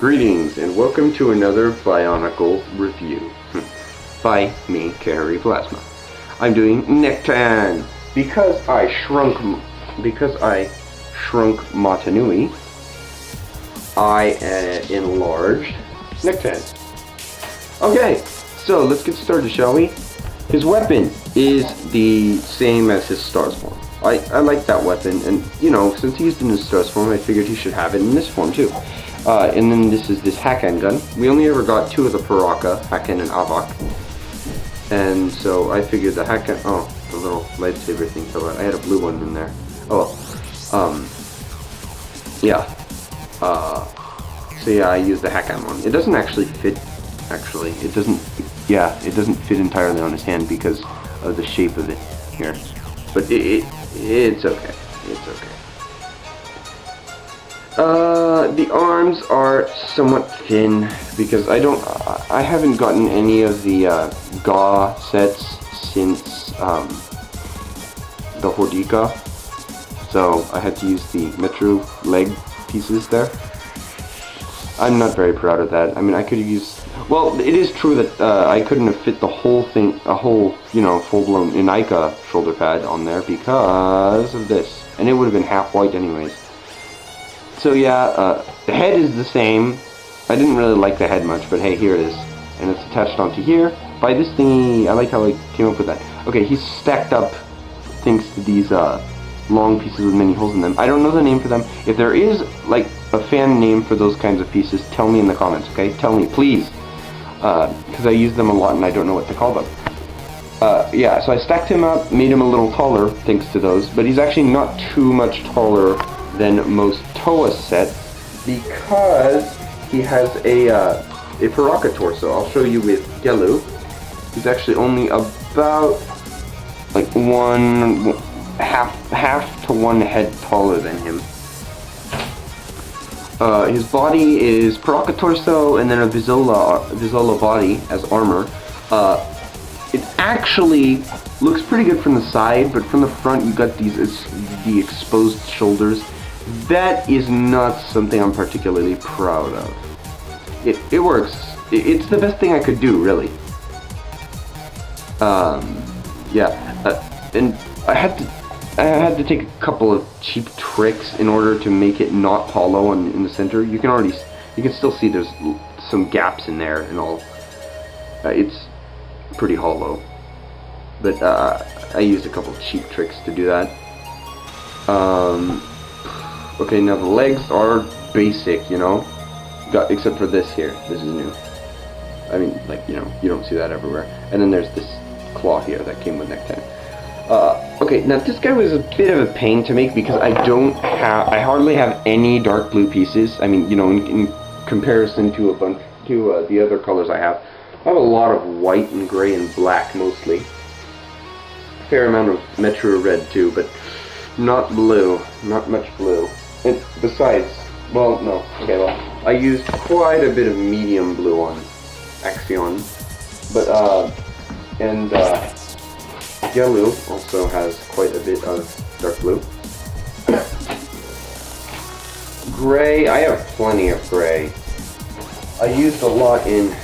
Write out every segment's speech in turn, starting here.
Greetings and welcome to another Bionicle review by me, Carry Plasma. I'm doing Nektann because I shrunk Matanui. I enlarged Nektann. Okay, so let's get started, shall we? His weapon is the same as his Stars form. I like that weapon, and you know, since he used it in his Stars form, I figured he should have it in this form too. And then this is this Nektann gun. We only ever got two of the Paraka, Nektann and Avok. And so I figured the Nektann, oh, the little lightsaber thing fell out. I had a blue one in there. Oh, yeah. So yeah, I used the Nektann one. It doesn't actually fit, actually. It doesn't fit entirely on his hand because of the shape of it here. But it's okay. It's okay. The arms are somewhat thin because I haven't gotten any of the GA sets since the Hordika, so I had to use the Metro leg pieces there. I'm not very proud of that. I mean, I could have used, well, it is true that I couldn't have fit the whole thing, a whole, you know, full-blown Inaika shoulder pad on there because of this, and it would have been half white anyways. So yeah, the head is the same. I didn't really like the head much, but hey, here it is. And it's attached onto here by this thingy. I like how I came up with that. Okay, he's stacked up thanks to these long pieces with many holes in them. I don't know the name for them. If there is like a fan name for those kinds of pieces, tell me in the comments, okay? Tell me, please. Because I use them a lot and I don't know what to call them. Yeah, so I stacked him up, made him a little taller thanks to those, but he's actually not too much taller than most Toa sets because he has a Paraka torso. I'll show you with Gelu. He's actually only about like half to one head taller than him. His body is Paraka torso and then a Vizola body as armor. It actually looks pretty good from the side, but from the front you got the exposed shoulders. That is not something I'm particularly proud of. It works. It's the best thing I could do, really. Yeah, and I had to take a couple of cheap tricks in order to make it not hollow in the center. You can still see there's some gaps in there and all. It's pretty hollow, but I used a couple of cheap tricks to do that. Okay, now the legs are basic, you know, except for this here. This is new. I mean, like, you know, you don't see that everywhere. And then there's this claw here that came with Nektann. Okay, now this guy was a bit of a pain to make because I hardly have any dark blue pieces. I mean, you know, in comparison to the other colors I have a lot of white and gray and black mostly. Fair amount of Metro red too, but not blue, not much blue. And besides, well, no, okay, well, I used quite a bit of medium blue on Axion, but, and, Gelu also has quite a bit of dark blue. Gray, I have plenty of gray. I used a lot in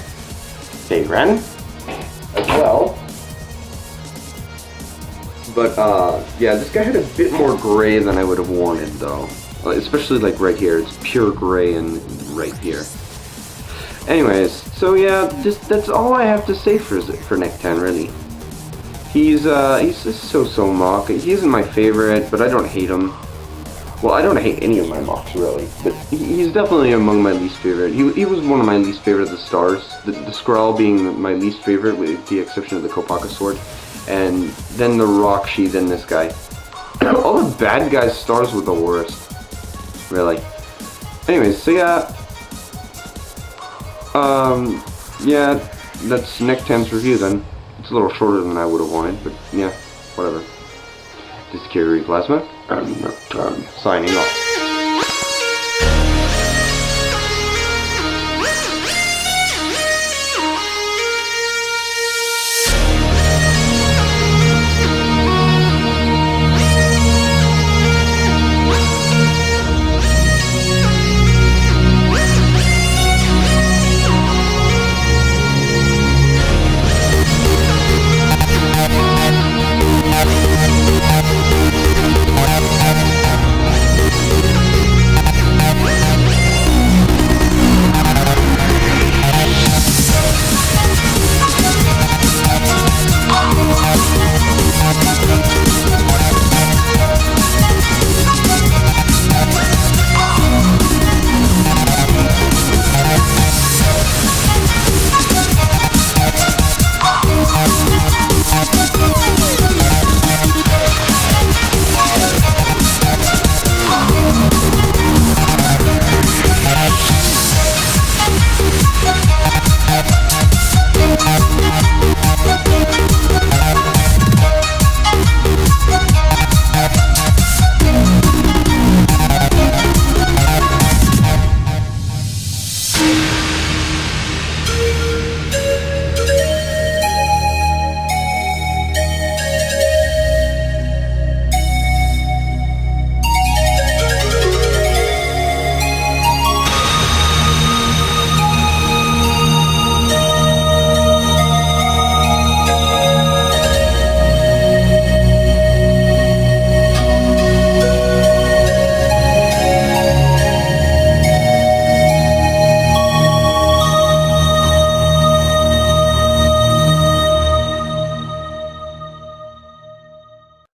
Bayran as well. But, yeah, this guy had a bit more gray than I would have wanted, though. Especially, like, right here. It's pure gray and right here. Anyways, so yeah, that's all I have to say for Nektann, really. He's just so-so MOC. He isn't my favorite, but I don't hate him. Well, I don't hate any of my MOCs, really. But he's definitely among my least favorite. He was one of my least favorite of the Stars. The Skrull being my least favorite, with the exception of the Kopaka sword. And then the Rockshi, then this guy. All the bad guys' Stars were the worst. Really. Anyways, so yeah. Yeah, that's Nektann's review then. It's a little shorter than I would have wanted, but yeah, whatever. This is Carry Plasma, and Nektann signing off.